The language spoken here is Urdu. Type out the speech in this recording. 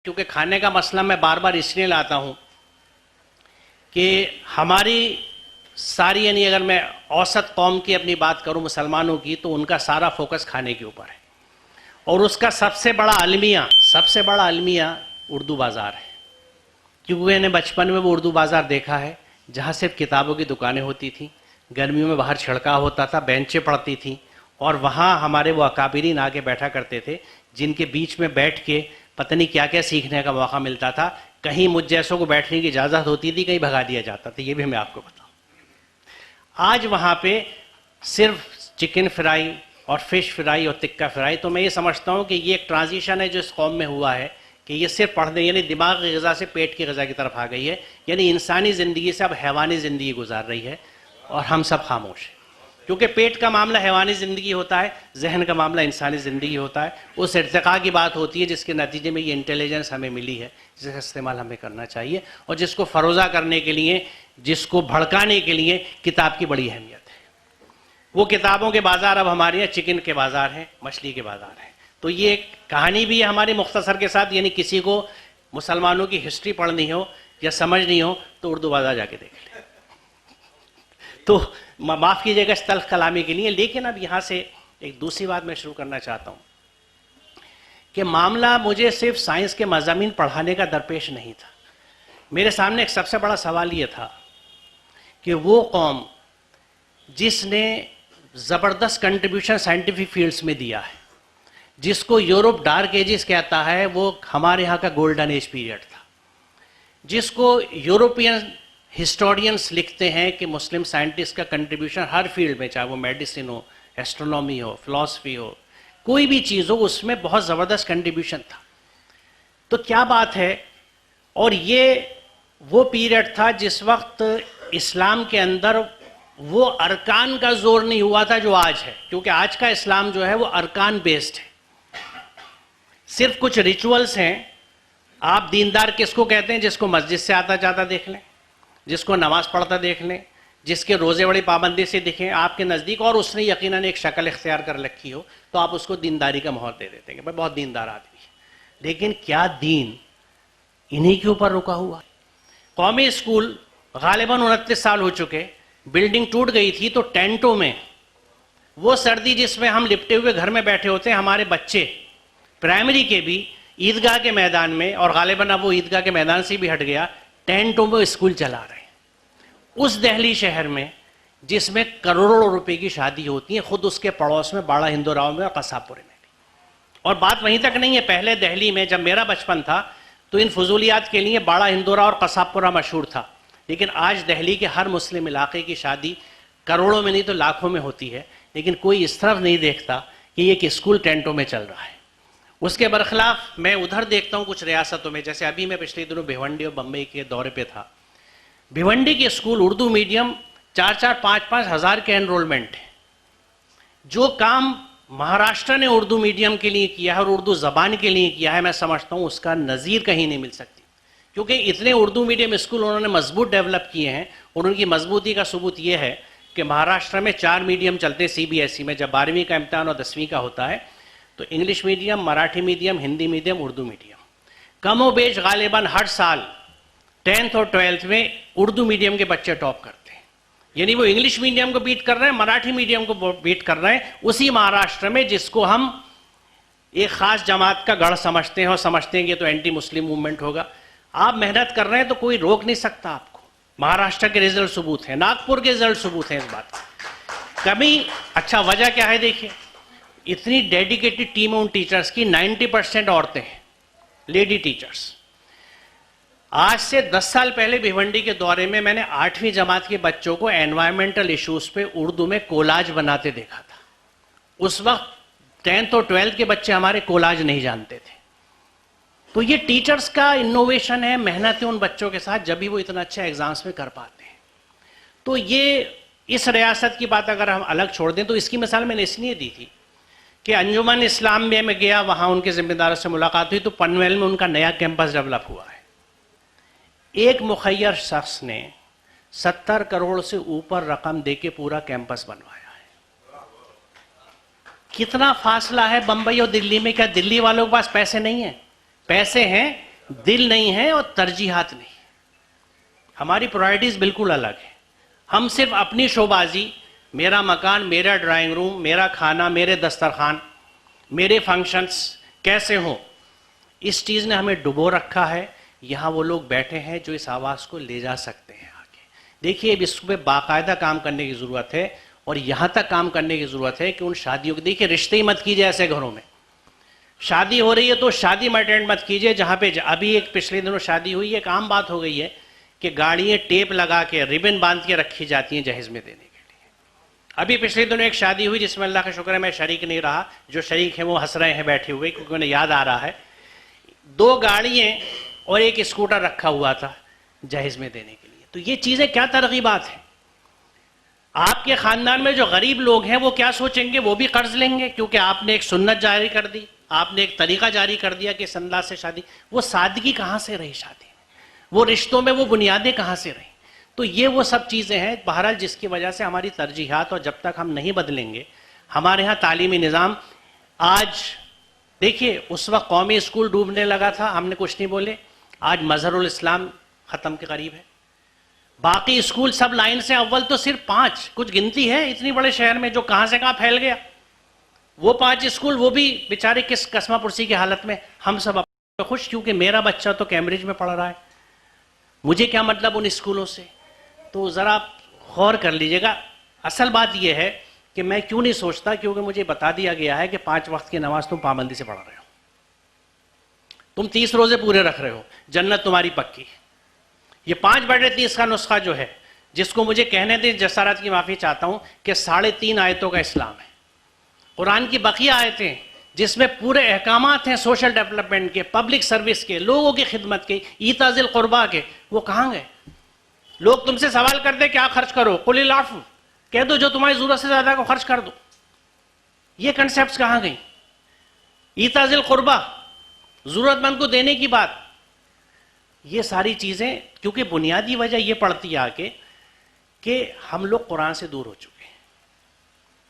کیونکہ کھانے کا مسئلہ میں بار بار اس لیے لاتا ہوں کہ ہماری ساری یعنی اگر میں اوسط قوم کی اپنی بات کروں مسلمانوں کی تو ان کا سارا فوکس کھانے کے اوپر ہے، اور اس کا سب سے بڑا المیہ اردو بازار ہے، کیونکہ میں نے بچپن میں وہ اردو بازار دیکھا ہے جہاں صرف کتابوں کی دکانیں ہوتی تھیں، گرمیوں میں باہر چھڑکاؤ ہوتا تھا، بینچیں پڑتی تھیں، اور وہاں ہمارے وہ اکابرین آگے بیٹھا کرتے تھے جن کے بیچ میں بیٹھ کے پتہ نہیں کیا کیا سیکھنے کا موقع ملتا تھا۔ کہیں مجھ جیسوں کو بیٹھنے کی اجازت ہوتی تھی، کہیں بھگا دیا جاتا تھا، یہ بھی میں آپ کو بتاؤں۔ آج وہاں پہ صرف چکن فرائی اور فش فرائی اور تکہ فرائی، تو میں یہ سمجھتا ہوں کہ یہ ایک ٹرانزیشن ہے جو اس قوم میں ہوا ہے کہ یہ صرف پڑھنے یعنی دماغ کی غذا سے پیٹ کی غذا کی طرف آ گئی ہے، یعنی انسانی زندگی سے اب حیوانی زندگی گزار رہی ہے، اور ہم سب خاموش ہیں، کیونکہ پیٹ کا معاملہ حیوانی زندگی ہوتا ہے، ذہن کا معاملہ انسانی زندگی ہوتا ہے۔ اس ارتقاء کی بات ہوتی ہے جس کے نتیجے میں یہ انٹیلیجنس ہمیں ملی ہے، جس کا استعمال ہمیں کرنا چاہیے، اور جس کو فروزہ کرنے کے لیے، جس کو بھڑکانے کے لیے کتاب کی بڑی اہمیت ہے۔ وہ کتابوں کے بازار اب ہمارے یہاں چکن کے بازار ہیں، مچھلی کے بازار ہیں۔ تو یہ ایک کہانی بھی ہے ہماری مختصر کے ساتھ، یعنی کسی کو مسلمانوں کی ہسٹری پڑھنی ہو یا سمجھنی ہو تو اردو بازار جا کے دیکھ لیں۔ تو معاف کیجیے گا اس تلخ کلامی کے لیے، لیکن اب یہاں سے ایک دوسری بات میں شروع کرنا چاہتا ہوں کہ معاملہ مجھے صرف سائنس کے مضامین پڑھانے کا درپیش نہیں تھا۔ میرے سامنے ایک سب سے بڑا سوال یہ تھا کہ وہ قوم جس نے زبردست کنٹریبیوشن سائنٹیفک فیلڈز میں دیا ہے، جس کو یورپ ڈارک ایجز کہتا ہے، وہ ہمارے ہاں کا گولڈن ایج پیریڈ تھا، جس کو یورپین ہسٹورینز لکھتے ہیں کہ مسلم سائنٹسٹ کا کنٹریبیوشن ہر فیلڈ میں، چاہے وہ میڈیسن ہو، ایسٹرونومی ہو، فلسفی ہو، کوئی بھی چیز ہو، اس میں بہت زبردست کنٹریبیوشن تھا۔ تو کیا بات ہے، اور یہ وہ پیریڈ تھا جس وقت اسلام کے اندر وہ ارکان کا زور نہیں ہوا تھا جو آج ہے، کیونکہ آج کا اسلام جو ہے وہ ارکان بیسڈ ہے، صرف کچھ ریچولز ہیں۔ آپ دیندار کس کو کہتے ہیں؟ جس کو مسجد سے آتا جاتا دیکھ لیں، جس کو نماز پڑھتا دیکھ لیں، جس کے روزے بڑی پابندی سے دکھیں آپ کے نزدیک، اور اس نے یقیناً ایک شکل اختیار کر رکھی ہو، تو آپ اس کو دینداری کا مہر دے دیتے ہیں کہ بھائی بہت دیندار آدمی ہے۔ لیکن کیا دین انہی کے اوپر رکا ہوا؟ قومی اسکول غالباً 29 سال ہو چکے، بلڈنگ ٹوٹ گئی تھی تو ٹینٹوں میں وہ سردی جس میں ہم لپٹے ہوئے گھر میں بیٹھے ہوتے ہیں، ہمارے بچے پرائمری کے بھی عیدگاہ کے میدان میں، اور غالباً اب وہ عیدگاہ کے میدان سے بھی ہٹ گیا، ٹینٹوں میں اسکول چلا رہے ہیں۔ اس دہلی شہر میں جس میں کروڑوں روپے کی شادی ہوتی ہیں، خود اس کے پڑوس میں باڑہ ہندوراؤ میں اور قصاب پورے میں بھی۔ اور بات وہیں تک نہیں ہے، پہلے دہلی میں جب میرا بچپن تھا تو ان فضولیات کے لیے باڑہ ہندوراؤ اور قصاب پورہ مشہور تھا، لیکن آج دہلی کے ہر مسلم علاقے کی شادی کروڑوں میں نہیں تو لاکھوں میں ہوتی ہے، لیکن کوئی اس طرف نہیں دیکھتا کہ یہ کہ اسکول ٹینٹوں میں چل رہا ہے۔ اس کے برخلاف میں ادھر دیکھتا ہوں کچھ ریاستوں میں، جیسے ابھی میں پچھلے دنوں بھیونڈی اور بمبئی کے دورے پہ تھا۔ بھیونڈی کے اسکول اردو میڈیم 4-5 ہزار کے انرولمنٹ ہے۔ جو کام مہاراشٹر نے اردو میڈیم کے لیے کیا ہے اور اردو زبان کے لیے کیا ہے، میں سمجھتا ہوں اس کا نظیر کہیں نہیں مل سکتی، کیونکہ اتنے اردو میڈیم اسکول انہوں نے مضبوط ڈیولپ کیے ہیں، اور ان کی مضبوطی کا ثبوت یہ ہے کہ مہاراشٹر میں 4 میڈیم چلتے ہیں CBSE میں، جب 12ویں کا امتحان اور 10ویں کا ہوتا ہے تو English medium, Marathi medium, Hindi medium, Urdu medium, کم و بیش غالباً ہر سال 10th اور 12th میں اردو میڈیم کے بچے ٹاپ کرتے ہیں، یعنی وہ انگلش میڈیم کو بیٹ کر رہے ہیں، مراٹھی میڈیم کو بیٹ کر رہے ہیں، اسی مہاراشٹر میں جس کو ہم ایک خاص جماعت کا گڑھ سمجھتے ہیں، اور سمجھتے ہیں کہ یہ تو اینٹی مسلم موومنٹ ہوگا۔ آپ محنت کر رہے ہیں تو کوئی روک نہیں سکتا آپ کو۔ مہاراشٹر کے رزلٹ ثبوت ہیں، ناگپور کے رزلٹ ثبوت ہیں اس بات کا۔ کبھی اچھا وجہ کیا ہے دیکھیے، اتنی ڈیڈیکیٹڈ ٹیم ان ٹیچرز کی 90% عورتیں ہیں، لیڈی ٹیچرز۔ آج سے 10 سال پہلے بھیونڈی کے دورے میں نے 8ویں جماعت کے بچوں کو انوائرمنٹل ایشوز پہ اردو میں کولاج بناتے دیکھا تھا۔ اس وقت 10th اور 12th کے بچے ہمارے کولاج نہیں جانتے تھے۔ تو یہ ٹیچرز کا انوویشن ہے، محنت ہے ان بچوں کے ساتھ، جب بھی وہ اتنا اچھا ایگزامز میں کر پاتے ہیں۔ تو یہ اس ریاست کی بات اگر ہم الگ چھوڑ دیں تو اس کی مثال میں نے اس لیے دی تھی کہ انجمن اسلام میں گیا، وہاں ان کے ذمہ داروں سے ملاقات ہوئی تو پنویل میں ان کا نیا کیمپس ڈیولپ ہوا ہے۔ ایک مخیر شخص نے 70 کروڑ سے اوپر رقم دے کے پورا کیمپس بنوایا ہے۔ کتنا فاصلہ ہے بمبئی اور دلی میں؟ کیا دلی والوں کے پاس پیسے نہیں ہیں؟ پیسے ہیں، دل نہیں ہے اور ترجیحات نہیں. ہماری پرائرٹیز بالکل الگ ہیں. ہم صرف اپنی شوبازی، میرا مکان، میرا ڈرائنگ روم، میرا کھانا، میرے دسترخوان، میرے فنکشنز کیسے ہوں، اس چیز نے ہمیں ڈبو رکھا ہے. یہاں وہ لوگ بیٹھے ہیں جو اس آواز کو لے جا سکتے ہیں آگے. دیکھیے اب اس پہ باقاعدہ کام کرنے کی ضرورت ہے، اور یہاں تک کام کرنے کی ضرورت ہے کہ ان شادیوں کو دیکھیے، رشتے ہی مت کیجیے ایسے گھروں میں. شادی ہو رہی ہے تو شادی میں اٹینڈ مت کیجیے جہاں پہ ابھی ایک پچھلے دنوں شادی ہوئی ہے. ایک عام بات ہو گئی ہے کہ گاڑیاں ٹیپ لگا کے ربن باندھ کے رکھی جاتی ہیں جہیز میں دینے کے لیے. ابھی پچھلے دنوں ایک شادی ہوئی جس میں اللہ کا شکر ہے میں شریک نہیں رہا، جو شریک ہیں وہ ہنس رہے ہیں بیٹھے ہوئے کیونکہ انہیں یاد آ رہا ہے. 2 گاڑیاں اور ایک اسکوٹر رکھا ہوا تھا جہیز میں دینے کے لیے. تو یہ چیزیں کیا ترغیبات ہیں. آپ کے خاندان میں جو غریب لوگ ہیں وہ کیا سوچیں گے؟ وہ بھی قرض لیں گے کیونکہ آپ نے ایک سنت جاری کر دی، آپ نے ایک طریقہ جاری کر دیا کہ اس انداز سے شادی. وہ سادگی کہاں سے رہی شادی میں؟ وہ رشتوں میں وہ بنیادیں کہاں سے رہیں؟ تو یہ وہ سب چیزیں ہیں بہرحال جس کی وجہ سے ہماری ترجیحات، اور جب تک ہم نہیں بدلیں گے ہمارے ہاں تعلیمی نظام. آج دیکھیے اس وقت قومی اسکول ڈوبنے لگا تھا، ہم نے کچھ نہیں بولے. آج مظہر الاسلام ختم کے قریب ہے. باقی اسکول سب لائن سے اول تو صرف 5 کچھ گنتی ہے اتنی بڑے شہر میں جو کہاں سے کہاں پھیل گیا. وہ 5 اسکول وہ بھی بیچارے کس قسمہ پرسی کی حالت میں. ہم سب اپنے خوش کیونکہ میرا بچہ تو کیمبرج میں پڑھ رہا ہے، مجھے کیا مطلب ان اسکولوں سے. تو ذرا غور کر لیجئے گا. اصل بات یہ ہے کہ میں کیوں نہیں سوچتا، کیونکہ مجھے بتا دیا گیا ہے کہ 5 وقت کی نماز تم پابندی سے پڑھ رہے ہو، تم 30 روزے پورے رکھ رہے ہو، جنت تمہاری پکی. یہ 5/30 کا نسخہ جو ہے، جس کو مجھے کہنے دیں، جسارت کی معافی چاہتا ہوں، کہ 3.5 آیتوں کا اسلام ہے. قرآن کی بقیہ آیتیں جس میں پورے احکامات ہیں سوشل ڈیولپمنٹ کے، پبلک سروس کے، لوگوں کی خدمت کے، ایتاء ذی القربیٰ کے، وہ کہاں گئے؟ لوگ تم سے سوال کرتے کیا خرچ کرو، قل العفو، کہہ دو جو تمہاری ضرورت سے زیادہ کو خرچ کر دو. یہ کنسیپٹس کہاں گئیں؟ ایتاء ذی القربیٰ، ضرورت مند کو دینے کی بات. یہ ساری چیزیں کیونکہ بنیادی وجہ یہ پڑتی ہے آ کے کہ ہم لوگ قرآن سے دور ہو چکے.